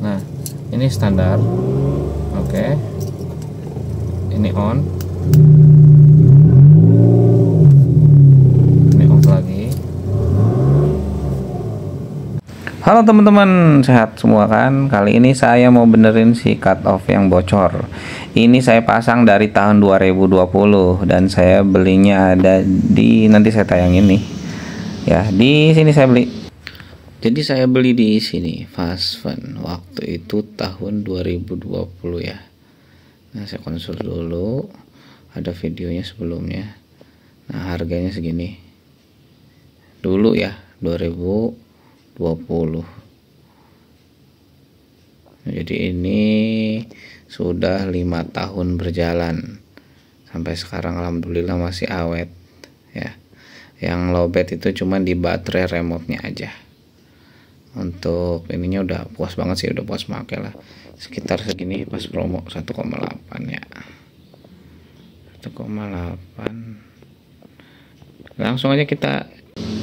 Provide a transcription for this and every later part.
Nah, ini standar. Oke. Ini on. Ini off lagi. Halo teman-teman, sehat semua kan? Kali ini saya mau benerin si cut off yang bocor. Ini saya pasang dari tahun 2020 dan saya belinya ada di, nanti saya tayangin nih. Ya, di sini saya beli. Jadi saya beli di sini, Fast Fun. Waktu itu tahun 2020 ya. Nah, saya konsul dulu. Ada videonya sebelumnya. Nah, harganya segini. Dulu ya, 2020. Jadi ini sudah 5 tahun berjalan sampai sekarang, alhamdulillah masih awet ya. Yang lowbat itu cuma di baterai remote-nya aja. Untuk ininya udah puas banget sih, udah puas pakai lah. Sekitar segini pas promo 1,8 ya. 1,8. Langsung aja kita.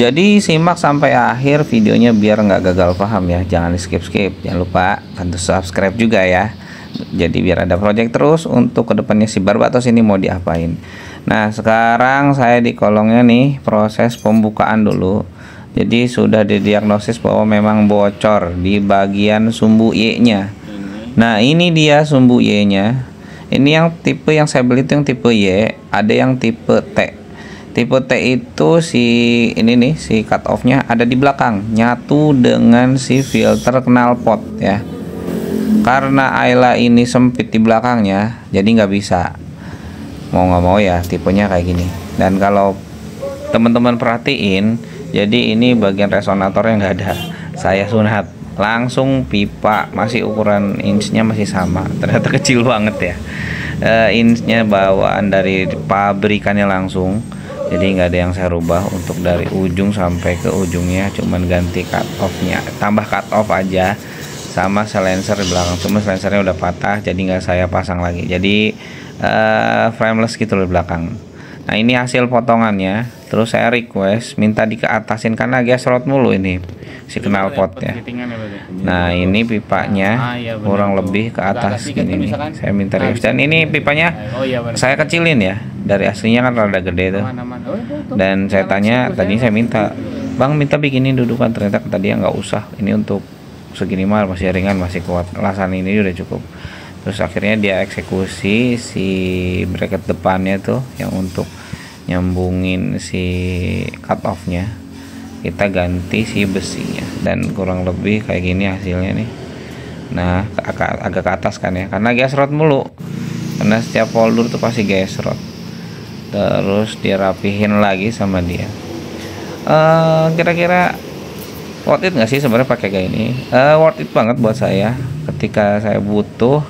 Jadi simak sampai akhir videonya biar nggak gagal paham ya. Jangan di skip. Jangan lupa bantu subscribe juga ya. Jadi biar ada project terus untuk kedepannya si Barbatos ini mau diapain. Nah, sekarang saya di kolongnya nih proses pembukaan dulu. Jadi sudah didiagnosis bahwa memang bocor di bagian sumbu Y-nya. Nah, ini dia sumbu Y-nya. Ini yang tipe yang saya beli itu yang tipe Y, ada yang tipe T. Tipe T itu si ini nih, si cut off-nya ada di belakang, nyatu dengan si filter knalpot ya. Karena Ayla ini sempit di belakangnya, jadi nggak bisa. Mau nggak mau ya tipenya kayak gini. Dan kalau teman-teman perhatiin, jadi ini bagian resonatornya nggak ada. Saya sunat langsung pipa, masih ukuran inchnya masih sama. Ternyata kecil banget ya. Inchnya bawaan dari pabrikannya langsung. Jadi nggak ada yang saya rubah untuk dari ujung sampai ke ujungnya, cuman ganti cut off-nya, tambah cut off aja sama silencer di belakang. Cuma silencernya udah patah, jadi nggak saya pasang lagi. Jadi frameless gitu di belakang. Nah, ini hasil potongannya. Terus saya request minta dikeatasin karena gas rod mulu ini si knalpotnya. Nah, ini pipanya kurang lebih ke atas gini nih. Saya minta request. Dan ini pipanya saya kecilin ya. Dari aslinya kan rada gede tuh. Dan saya tanya, tadi saya minta, "Bang, minta bikinin dudukan." Ternyata kata dia nggak usah. Ini untuk segini mah masih ringan, masih kuat. Lasan ini udah cukup. Terus akhirnya dia eksekusi si bracket depannya tuh yang untuk nyambungin si cut off-nya. Kita ganti si besinya dan kurang lebih kayak gini hasilnya nih. Nah, agak ke atas kan ya, karena gas rod mulu. Karena setiap folder tuh pasti gas rod. Terus dirapihin lagi sama dia. Kira-kira worth it nggak sih sebenarnya pakai kayak ini? Worth it banget buat saya ketika saya butuh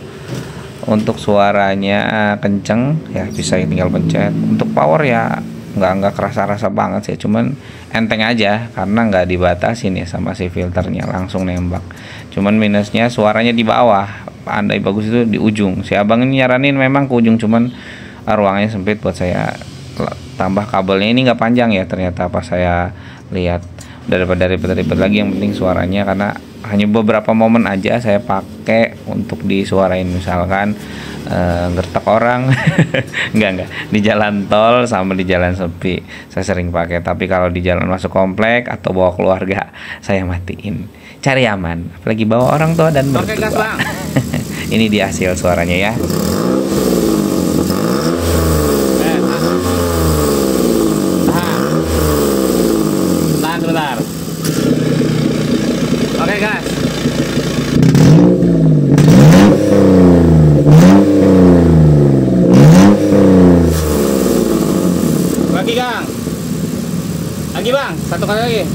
untuk suaranya kenceng ya, bisa tinggal pencet. Untuk power ya nggak kerasa banget sih, cuman enteng aja karena nggak dibatasin ya sama si filternya, langsung nembak. Cuman minusnya suaranya di bawah, andai bagus itu di ujung. Si abang ini nyaranin memang ke ujung, cuman ruangnya sempit buat saya. Tambah kabelnya ini nggak panjang ya, ternyata pas saya lihat. Daripada ribet-ribet lagi, yang penting suaranya, karena hanya beberapa momen aja saya pakai untuk disuarain, misalkan gertak orang enggak di jalan tol sama di jalan sepi saya sering pakai. Tapi kalau di jalan masuk komplek atau bawa keluarga saya matiin, cari aman, apalagi bawa orang tua dan mertua. Ini dia hasil suaranya ya. Bentar. Oke, gas. Lagi, Kang. Lagi, Bang. Satu kali lagi.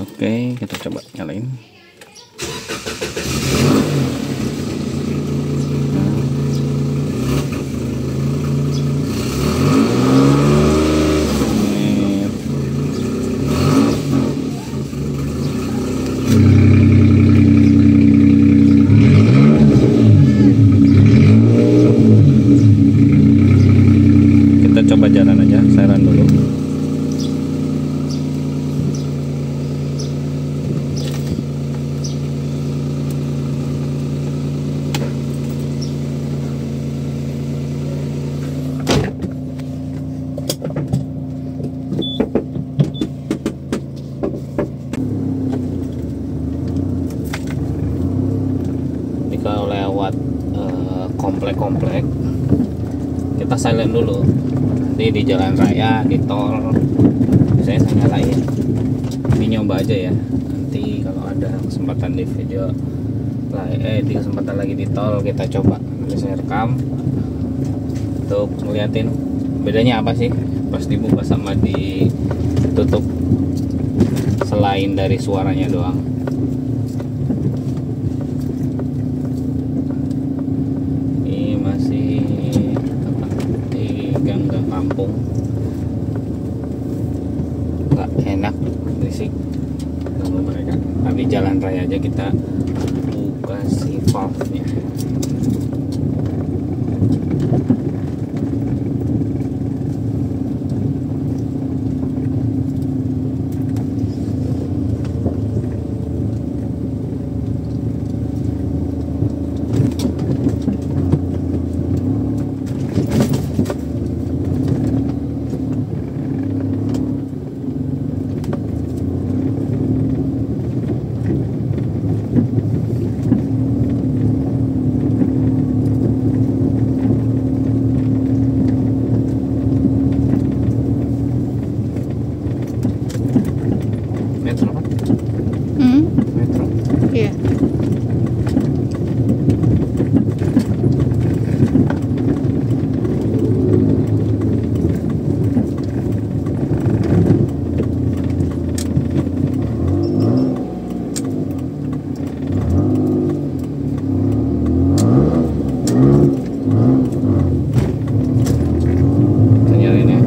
Oke, kita coba nyalain. Kita coba jalan aja, saya run dulu. komplek-komplek kita silent dulu. Nanti di jalan raya, di tol saya nyalain. Ini nyoba aja ya, nanti kalau ada kesempatan di video di kesempatan lagi di tol kita coba. Nanti saya rekam untuk ngeliatin bedanya apa sih pas dibuka sama ditutup, selain dari suaranya doang. Ini masih apa, di gang-gang kampung, nggak enak, berisik ganggu mereka. Tapi jalan raya aja kita buka si valve-nya. Metro kan? Metro. Iya. Nyalain ya.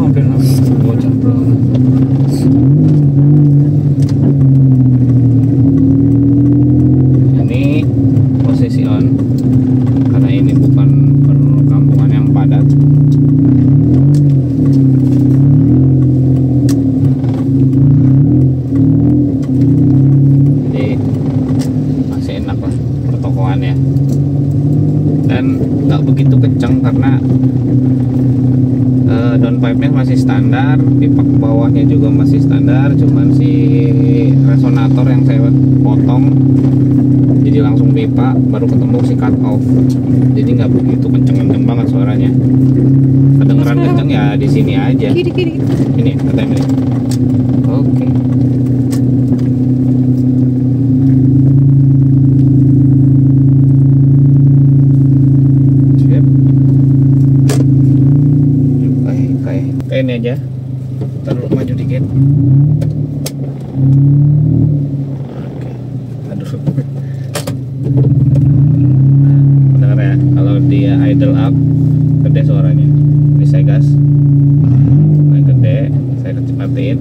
Hampir bocor bro. Ini posisi on karena ini bukan perkampungan yang padat. Jadi masih enak lah pertokoannya, dan nggak begitu kenceng karena downpipe-nya masih standar, pipa ke bawahnya juga masih standar, cuman si resonator yang saya potong jadi langsung pipa, baru ketemu si cut off, jadi nggak begitu kenceng-kenceng banget suaranya. Kedengeran kenceng ya di sini aja. Kiri. Ini kata ini. Oke. Kayak ini aja, taruh maju dikit. Oke. Aduh. Dengar ya, kalau dia idle up gede suaranya. Ini saya gas, main gede, saya kecil-kecilin.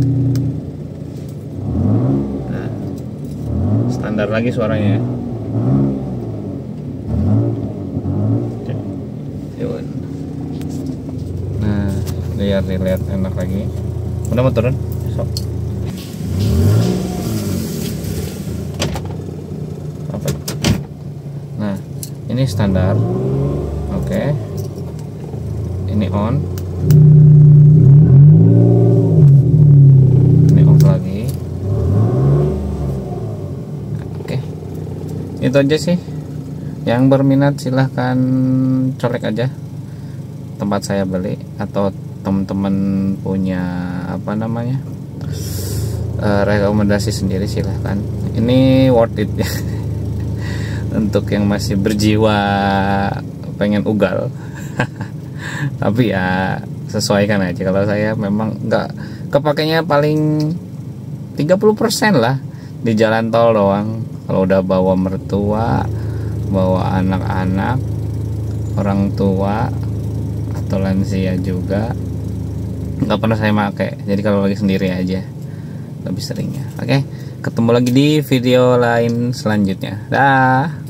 Nah, standar lagi suaranya. Nah, lihat enak lagi. Udah mau turun? Sok. Apa? Nah, ini standar. Oke. Ini on. Ini off lagi. Oke. Itu aja sih. Yang berminat silahkan colek aja tempat saya beli, atau teman-teman punya apa namanya rekomendasi sendiri silahkan. Ini worth it ya. Untuk yang masih berjiwa pengen ugal. Tapi ya sesuaikan aja. Kalau saya memang nggak kepakainya paling 30% lah di jalan tol doang. Kalau udah bawa mertua, bawa anak-anak, orang tua atau lansia juga nggak pernah saya pakai. Jadi kalau lagi sendiri aja lebih seringnya. Oke, ketemu lagi di video lain selanjutnya. Dah.